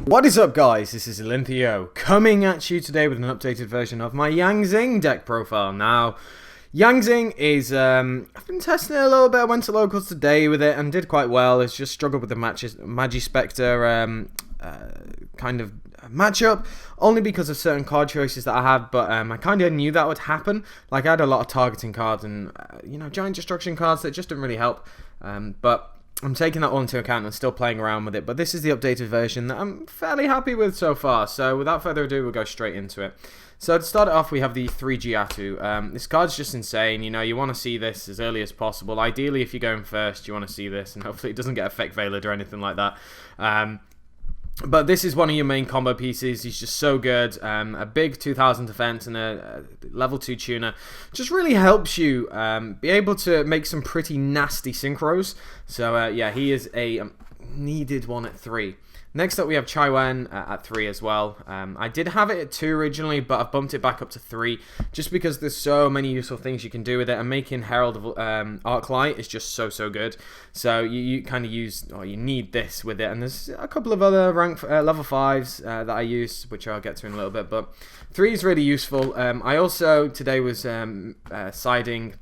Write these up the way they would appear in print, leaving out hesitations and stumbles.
What is up, guys? This is Olympio coming at you today with an updated version of my Zing deck profile. Now, Zing is, I've been testing it a little bit. I went to locals today with it and did quite well. It's just struggled with the Magispectre kind of matchup, only because of certain card choices that I had, but I kind of knew that would happen. Like, I had a lot of targeting cards and, giant destruction cards that just didn't really help, but I'm taking that all into account and still playing around with it. But this is the updated version that I'm fairly happy with so far. So without further ado, we'll go straight into it. So to start it off, we have the 3 Giatu. This card's just insane. You want to see this as early as possible. Ideally, if you're going first, you want to see this, and hopefully it doesn't get effect veilered or anything like that. But this is one of your main combo pieces. He's just so good. A big 2000 defense and a level 2 tuner just really helps you be able to make some pretty nasty synchros. So yeah, he is a needed one at 3. Next up, we have Chaiwen at 3 as well. I did have it at 2 originally, but I've bumped it back up to 3 just because there's so many useful things you can do with it, and making Herald of Arc Light is just so good. So you kind of you need this with it, and there's a couple of other level 5s that I use, which I'll get to in a little bit, but 3 is really useful. I also today was siding.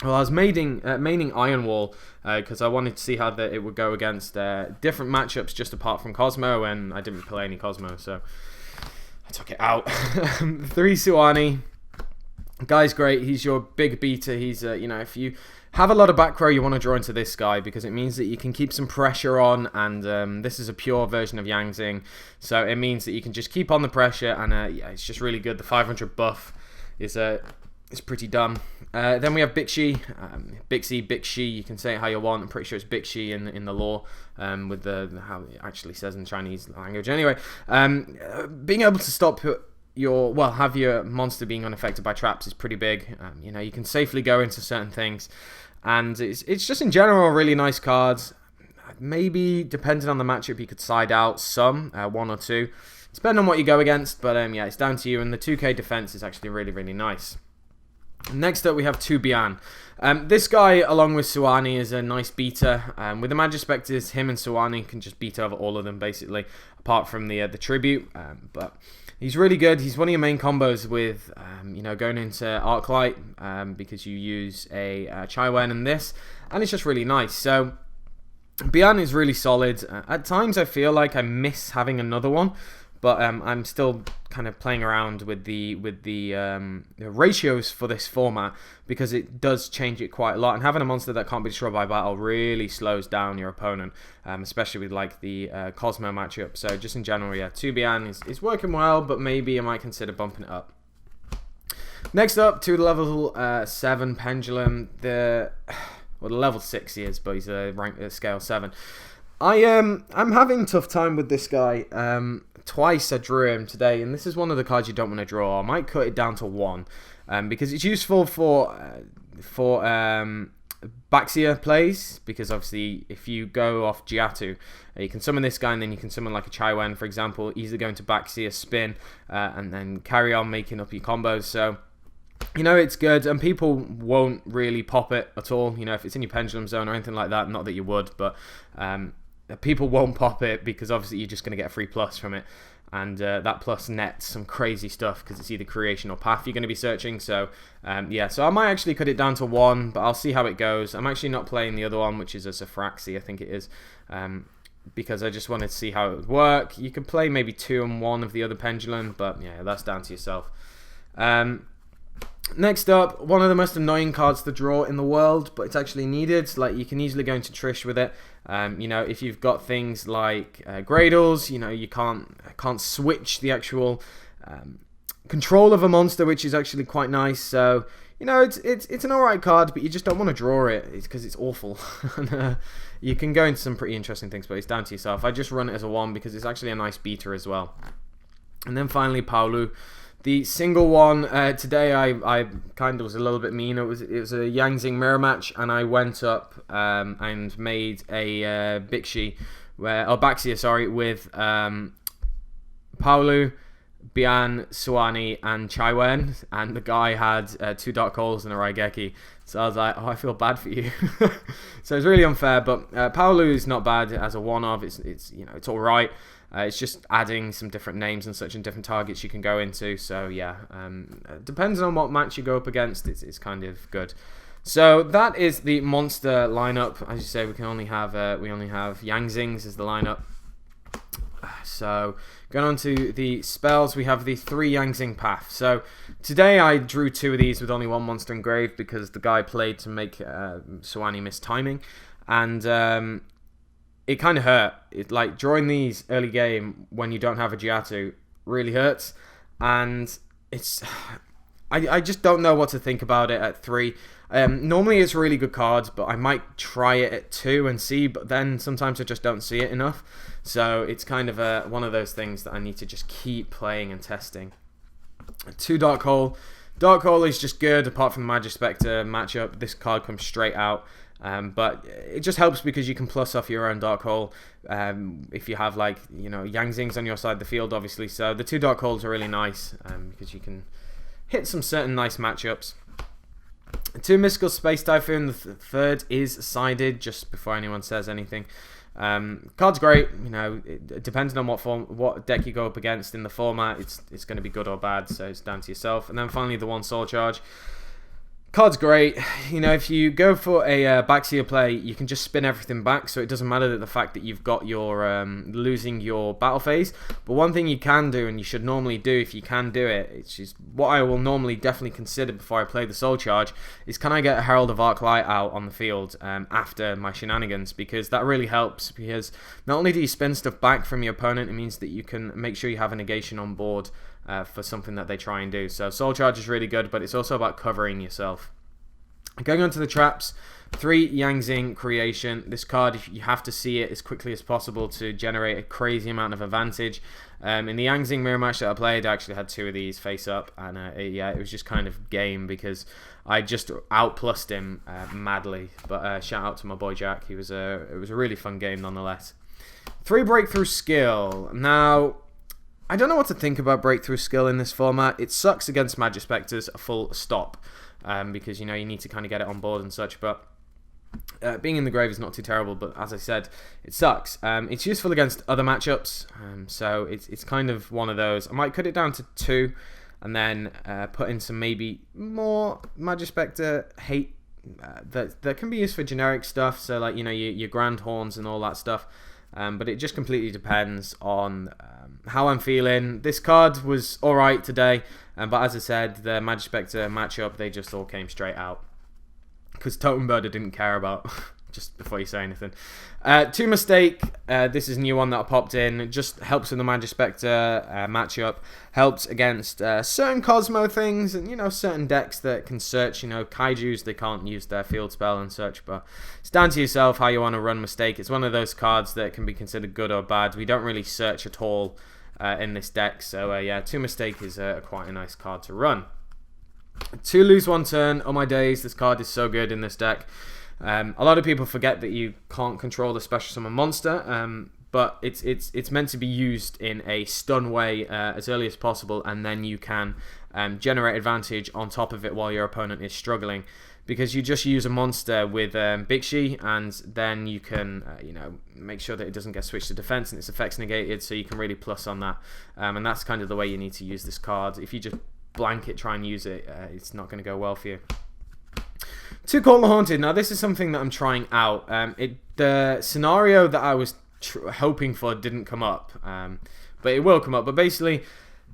Well, I was maining Iron Wall because I wanted to see how it would go against different matchups just apart from Cosmo, and I didn't play any Cosmo, so I took it out. 3 Suwani. Guy's great. He's your big beater. He's, if you have a lot of back row, you want to draw into this guy because it means that you can keep some pressure on, and this is a pure version of Zing, so it means that you can just keep on the pressure, and yeah, it's just really good. The 500 buff is pretty dumb. Then we have Bixi, Bixi, you can say it how you want. I'm pretty sure it's Bixi in the lore, with how it actually says in Chinese language. Anyway, being able to stop have your monster being unaffected by traps is pretty big. You can safely go into certain things, and it's just in general really nice cards. Maybe depending on the matchup, you could side out some, 1 or 2, depending on what you go against. But yeah, it's down to you. And the 2k defense is actually really nice. Next up, we have 2 Bian. This guy, along with Suwani, is a nice beater. With the Magispectres, him and Suwani can just beat over all of them, basically, apart from the tribute. But he's really good. He's one of your main combos with, going into Arc Light, because you use a Chaiwen and this, and it's just really nice. So Bian is really solid. At times, I feel like I miss having another one, but I'm still kind of playing around with the ratios for this format because it does change it quite a lot. And having a monster that can't be destroyed by battle really slows down your opponent, especially with like the Cosmo matchup. So just in general, yeah, 2 Bian is working well, but maybe I might consider bumping it up. Next up, to the level 7 Pendulum. The level 6 he is, but he's a scale 7. I'm having a tough time with this guy. Twice I drew him today, and this is one of the cards you don't want to draw. I might cut it down to 1 because it's useful for Baxia plays, because obviously if you go off Giatu, you can summon this guy, and then you can summon like a Chaiwen, for example, easily go into Baxia, spin, and then carry on making up your combos. So it's good, and people won't really pop it at all, if it's in your Pendulum zone or anything like that. Not that you would, but people won't pop it because obviously you're just going to get a free plus from it, and that plus nets some crazy stuff because it's either creation or path you're going to be searching. So yeah, so I might actually cut it down to 1, but I'll see how it goes. I'm actually not playing the other one, which is a Safraxi, I think it is, because I just wanted to see how it would work. You could play maybe 2 and 1 of the other Pendulum, but yeah, that's down to yourself. Next up, one of the most annoying cards to draw in the world, but it's actually needed. Like, you can easily go into Trish with it. If you've got things like Gradles, you can't switch the actual control of a monster, which is actually quite nice. So, it's an alright card, but you just don't want to draw it. It's because it's awful. And, you can go into some pretty interesting things, but it's down to yourself. I just run it as a 1 because it's actually a nice beater as well. And then finally, Paolu. The single one, today I kind of was a little bit mean. It was a Zing mirror match, and I went up and made a Baxia, with Paolu, Bian, Suwani, and Chaiwen, and the guy had 2 Dark Holes and a Raigeki. So I was like, oh, I feel bad for you. So it's really unfair, but Paolu is not bad as a one-of. It's you know, it's all right. It's just adding some different names and such and different targets you can go into. So yeah, depends on what match you go up against. It's kind of good. So that is the monster lineup. As you say, we only have Yang Zings as the lineup. So going on to the spells, we have the 3 Yang Zing Path. So today I drew 2 of these with only 1 monster engraved because the guy played to make Suwani miss timing, and it kind of hurt. It, like, drawing these early game when you don't have a Giatu really hurts, and it's I just don't know what to think about it at 3. Normally it's a really good card, but I might try it at 2 and see, but then sometimes I just don't see it enough. So it's kind of one of those things that I need to just keep playing and testing. 2 Dark Hole. Dark Hole is just good, apart from the Magic Spectre matchup. This card comes straight out. But it just helps because you can plus off your own Dark Hole if you have, like, you know, Yang Zings on your side of the field, obviously. So the 2 Dark Holes are really nice because you can hit some certain nice matchups. 2 Mystical Space Typhoon. The third is sided, just before anyone says anything. Card's great, you know, depending on what deck you go up against in the format, it's going to be good or bad, so it's down to yourself. And then finally the 1 Soul Charge. Card's great. You know, if you go for a backseer play, you can just spin everything back, so it doesn't matter that the fact that you've got your losing your battle phase. But one thing you can do, and you should normally do if you can do it, it's just what I will normally definitely consider before I play the Soul Charge, is can I get a Herald of Arc Light out on the field after my shenanigans, because that really helps, because not only do you spin stuff back from your opponent, it means that you can make sure you have a negation on board for something that they try and do. So Soul Charge is really good, but it's also about covering yourself. Going on to the traps, 3 Yang Zing Creation. This card, you have to see it as quickly as possible to generate a crazy amount of advantage. In the Yang Zing mirror match that I played, I actually had 2 of these face up, and yeah, it was just kind of game because I just outplussed him madly. But shout out to my boy Jack. It was a really fun game nonetheless. 3 Breakthrough Skill. Now, I don't know what to think about Breakthrough Skill in this format. It sucks against Magic Spectres, a full stop, because, you know, you need to kind of get it on board and such, but being in the grave is not too terrible, but as I said, it sucks. It's useful against other matchups, so it's kind of one of those. I might cut it down to 2, and then put in some maybe more Magic Spectre hate that can be used for generic stuff, so like, you know, your Grand Horns and all that stuff. But it just completely depends on how I'm feeling. This card was alright today, but as I said, the Magic Spectre matchup, they just all came straight out. Because Totem Bird I didn't care about, just before you say anything. 2 Mistake, this is a new one that I popped in. It just helps with the Magic Spectre matchup. Helps against certain Cosmo things, and, you know, certain decks that can search. You know, Kaijus, they can't use their field spell and such, but it's down to yourself how you want to run Mistake. It's one of those cards that can be considered good or bad. We don't really search at all in this deck, so yeah, 2 Mistake is quite a nice card to run. 2 Lose 1 Turn. Oh my days, this card is so good in this deck. A lot of people forget that you can't control the special summon monster, but it's meant to be used in a stun way as early as possible, and then you can generate advantage on top of it while your opponent is struggling, because you just use a monster with Bixi, and then you can you know, make sure that it doesn't get switched to defense and its effects negated, so you can really plus on that, and that's kind of the way you need to use this card. If you just blanket try and use it, it's not going to go well for you. 2 Call the Haunted. Now, this is something that I'm trying out. The scenario that I was hoping for didn't come up, but it will come up. But basically,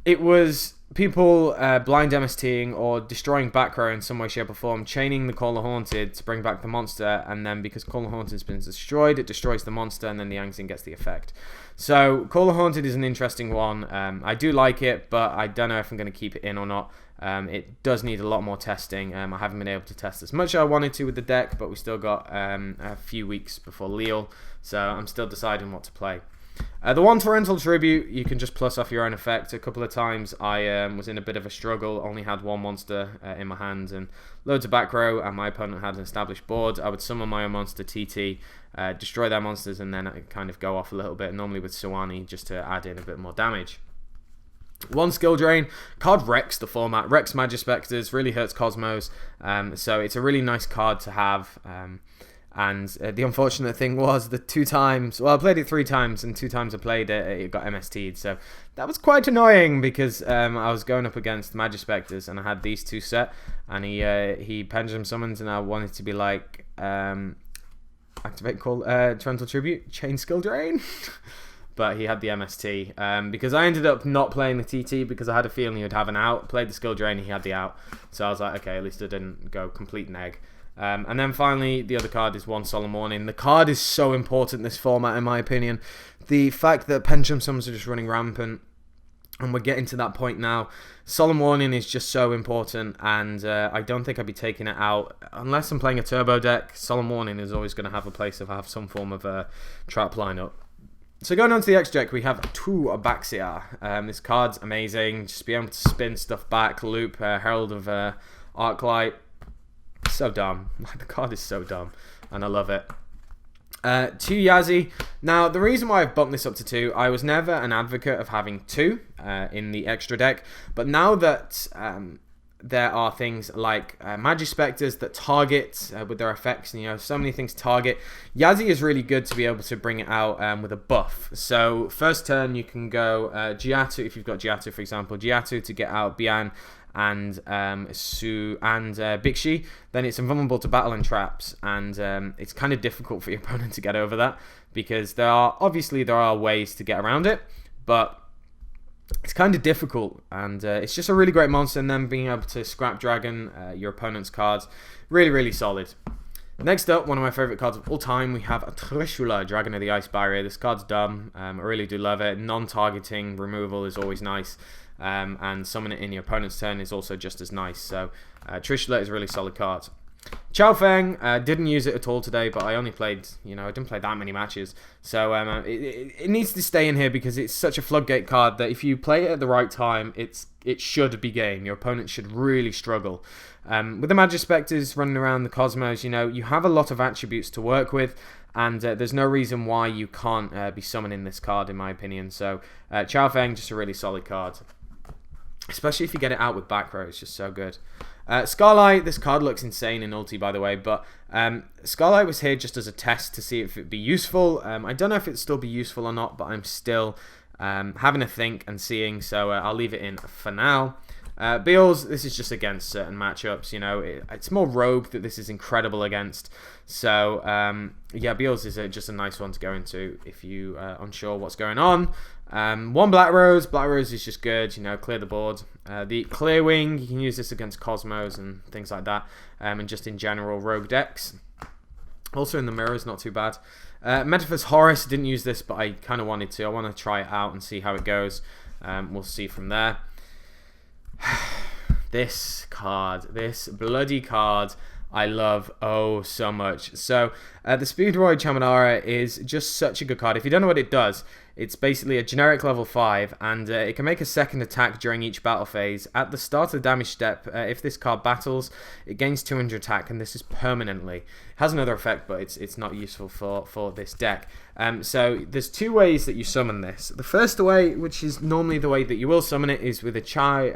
it was people blind MSTing or destroying back row in some way, shape or form, chaining the Call the Haunted to bring back the monster, and then because Call the Haunted's been destroyed, it destroys the monster, and then the Yang Zing gets the effect. So Call the Haunted is an interesting one. I do like it, but I don't know if I'm going to keep it in or not. It does need a lot more testing. I haven't been able to test as much as I wanted to with the deck, but we still got a few weeks before Leal, so I'm still deciding what to play. The 1 Torrential Tribute, you can just plus off your own effect. A couple of times I was in a bit of a struggle, only had 1 monster in my hand and loads of back row, and my opponent had an established board. I would summon my own monster TT, destroy their monsters, and then I kind of go off a little bit, normally with Suwani, just to add in a bit more damage. One skill drain. Card wrecks the format, wrecks Magispectors, really hurts Cosmos. So it's a really nice card to have. And the unfortunate thing was the 2 times, well, I played it 3 times, and 2 times I played it, it got MST'd. So that was quite annoying because I was going up against Magispectors and I had these 2 set, and he Pendulum summons, and I wanted to be like, activate call, Torrential Tribute, chain skill drain. But he had the MST, because I ended up not playing the TT because I had a feeling he would have an out. Played the skill drain, he had the out. So I was like, okay, at least I didn't go complete neg. And then finally, the other card is one Solemn Warning. The card is so important in this format, in my opinion. The fact that Pendulum summons are just running rampant, and we're getting to that point now. Solemn Warning is just so important, and I don't think I'd be taking it out unless I'm playing a turbo deck. Solemn Warning is always going to have a place if I have some form of a trap lineup. So going on to the X deck, we have 2 Abaxia. This card's amazing. Just be able to spin stuff back, loop, Herald of Arc. So dumb. The card is so dumb, and I love it. 2 Yazzie. Now, the reason why I've bumped this up to 2, I was never an advocate of having 2 in the extra deck, but now that there are things like Magispectors that target with their effects, and so many things target, Yazzie is really good to be able to bring it out with a buff. So first turn you can go Giatu, if you've got Giatu, for example, Giatu to get out Bian and Su and Bixi. Then it's invulnerable to battle and traps, and it's kind of difficult for your opponent to get over that, because there are ways to get around it, but it's kind of difficult, and it's just a really great monster. And then being able to scrap dragon your opponent's cards, really solid. Next up, one of my favourite cards of all time, we have a Trullo, Dragon of the Ice Barrier. This card's dumb. I really do love it. Non-targeting removal is always nice. And summon it in your opponent's turn is also just as nice. So Trullo is a really solid card. Chao Feng, didn't use it at all today, but I only played, I didn't play that many matches. So it needs to stay in here because it's such a floodgate card that if you play it at the right time, it should be game. Your opponent should really struggle. With the Magispectors running around the Cosmos, you have a lot of attributes to work with, and there's no reason why you can't be summoning this card, in my opinion. So Chao Feng, just a really solid card. Especially if you get it out with back row, it's just so good. Scarlight, this card looks insane in ulti, by the way, but Scarlight was here just as a test to see if it'd be useful. I don't know if it'd still be useful or not, but I'm still having a think and seeing, so I'll leave it in for now. Beals, this is just against certain matchups, it's more rogue that this is incredible against. So, yeah, Beals is just a nice one to go into if you are unsure what's going on. One Black Rose is just good, clear the board. The Clear Wing, you can use this against Cosmos and things like that, and just in general rogue decks. Also in the mirrors, not too bad. Metaphors Horus, didn't use this, but I kind of wanted to. I want to try it out and see how it goes. We'll see from there. This bloody card, I love so much. So the Speedroid Chamanara is just such a good card. If you don't know what it does, it's basically a generic level 5, and it can make a second attack during each battle phase. At the start of the damage step, if this card battles, it gains 200 attack, and this is permanently. It has another effect, but it's not useful for this deck. So there's 2 ways that you summon this. The first way, which is normally the way that you will summon it, is with a Chai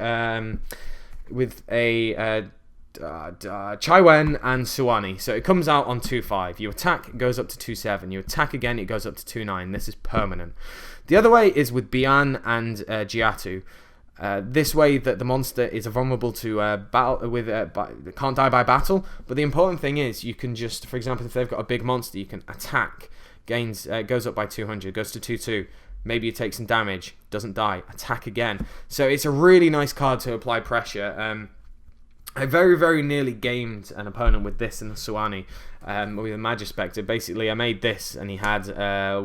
Wen and Suwani. So it comes out on 2-5. You attack, it goes up to 2-7. You attack again, it goes up to 2-9. This is permanent. The other way is with Bian and Giatu. This way that the monster is vulnerable to battle with can't die by battle. But the important thing is you can just, for example, if they've got a big monster, you can attack, goes up by 200, goes to 2-2. Maybe it takes some damage, doesn't die, attack again. So it's a really nice card to apply pressure. I very nearly gamed an opponent with this in the Suwani with a Magispector. Basically, I made this and he had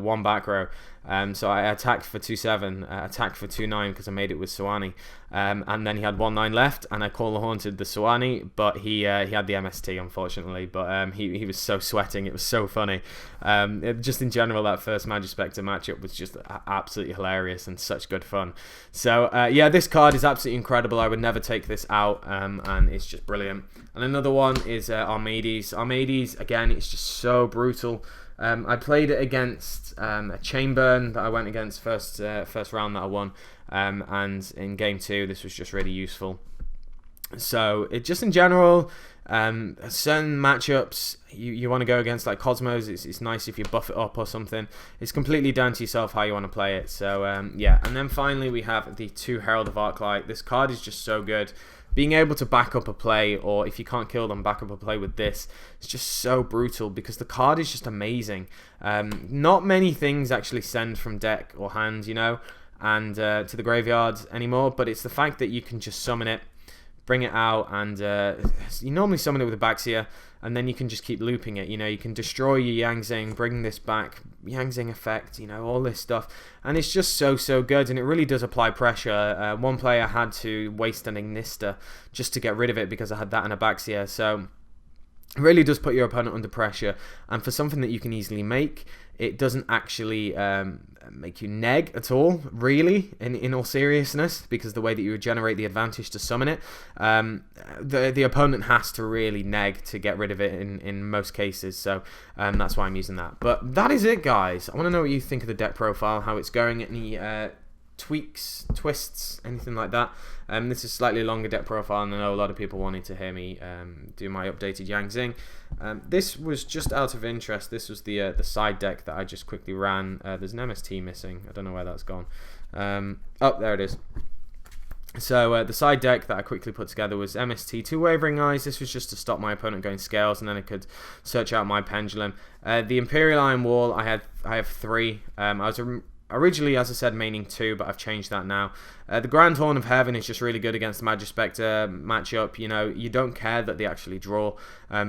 1 back row. So I attacked for 2-7, attacked for 2-9 because I made it with Suwani. And then he had 1-9 left, and I Call the Haunted the Suwani, but he had the MST, unfortunately. But he was so sweating, it was so funny. Just in general, that first Magispector matchup was just absolutely hilarious and such good fun. So yeah, this card is absolutely incredible. I would never take this out, and it's just brilliant. And another one is Armades. Armades, again, it's just so brutal. I played it against a Chainburn that I went against first round that I won. and in game 2 this was just really useful. So it just in general, certain matchups you want to go against, like Cosmos, it's nice if you buff it up or something. It's completely down to yourself how you want to play it. So yeah, and then finally we have the 2 Herald of Arc. This card is just so good. Being able to back up a play, or if you can't kill them, back up a play with this, it's just so brutal because the card is just amazing. Not many things actually send from deck or hand, you know, and to the graveyard anymore, but it's the fact that you can just summon it, bring it out, and you normally summon it with a Baxia, and then you can just keep looping it. You know, you can destroy your Yang Zing, bring this back, Yang Zing effect, you know, all this stuff, and it's just so good, and it really does apply pressure. One player had to waste an Ignista just to get rid of it because I had that and a Baxia, so it really does put your opponent under pressure, and for something that you can easily make, it doesn't actually make you neg at all, really, in all seriousness, because the way that you regenerate the advantage to summon it, the opponent has to really neg to get rid of it in most cases, so that's why I'm using that. But that is it, guys. I want to know what you think of the deck profile, how it's going, any tweaks, twists, anything like that. This is a slightly longer deck profile, and I know a lot of people wanted to hear me do my updated Yang Zing. This was just out of interest. This was the side deck that I just quickly ran. There's an MST missing. I don't know where that's gone. Oh, there it is. So the side deck that I quickly put together was MST 2 Wavering Eyes. This was just to stop my opponent going scales, and then I could search out my Pendulum. The Imperial Iron Wall, I have 3. I was originally, as I said, maining 2, but I've changed that now. The Grand Horn of Heaven is just really good against the Magispector matchup. You know, you don't care that they actually draw,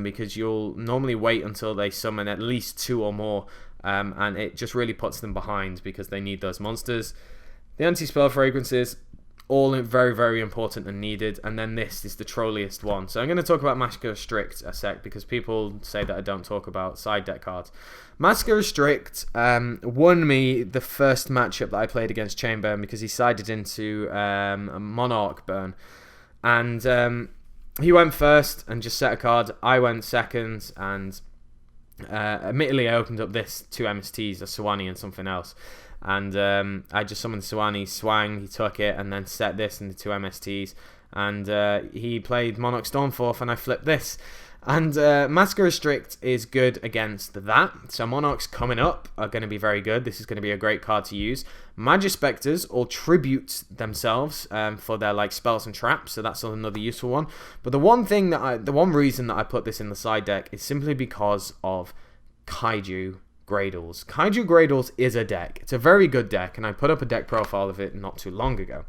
because you'll normally wait until they summon at least 2 or more, and it just really puts them behind because they need those monsters. The Anti-Spell Fragrances, all very important and needed, and then this is the trolliest one. So I'm going to talk about Massacre Restrict a sec, because people say that I don't talk about side deck cards. Massacre Restrict won me the first matchup that I played against Chainburn, because he sided into a Monarch burn, and he went first and just set a card. I went second, and admittedly I opened up this 2 MSTs, a Sawani and something else. And I just summoned Sawani, swang, he took it, and then set this in the 2 MSTs. And he played Monarch Stormforth, and I flipped this. And Massacre Restrict is good against that. So Monarchs coming up are going to be very good. This is going to be a great card to use. Magispectors all tribute themselves for their like spells and traps, so that's another useful one. But the one reason that I put this in the side deck is simply because of Kaiju Gradles. Kaiju Gradles is a deck. It's a very good deck, and I put up a deck profile of it not too long ago.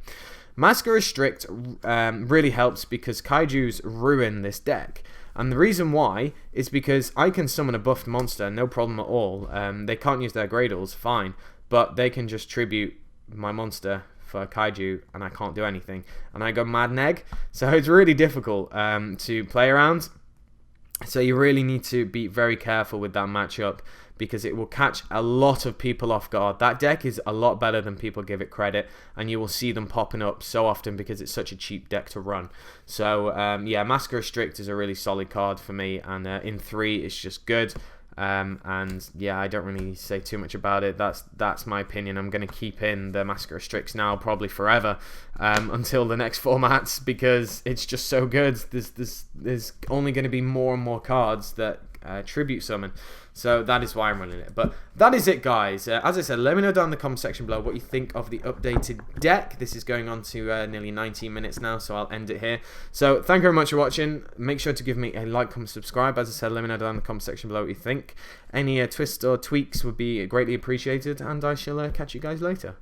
Massacre Restrict really helps because Kaijus ruin this deck. And the reason why is because I can summon a buffed monster, no problem at all. They can't use their Gradles, fine, but they can just tribute my monster for Kaiju, and I can't do anything. And I go mad neg, so it's really difficult to play around. So you really need to be very careful with that matchup, because it will catch a lot of people off guard. That deck is a lot better than people give it credit, and you will see them popping up so often because it's such a cheap deck to run. So yeah, Massacre Restrict is a really solid card for me, and in 3 it's just good. And yeah, I don't really say too much about it. That's my opinion. I'm going to keep in the Massacre Restricts now probably forever, until the next formats, because it's just so good. There's only going to be more and more cards that tribute summon, so that is why I'm running it. But that is it, guys. As I said, let me know down in the comment section below what you think of the updated deck. This is going on to nearly 19 minutes now, so I'll end it here. So thank you very much for watching. Make sure to give me a like, comment, subscribe. As I said, let me know down in the comment section below what you think. Any twists or tweaks would be greatly appreciated, and I shall catch you guys later.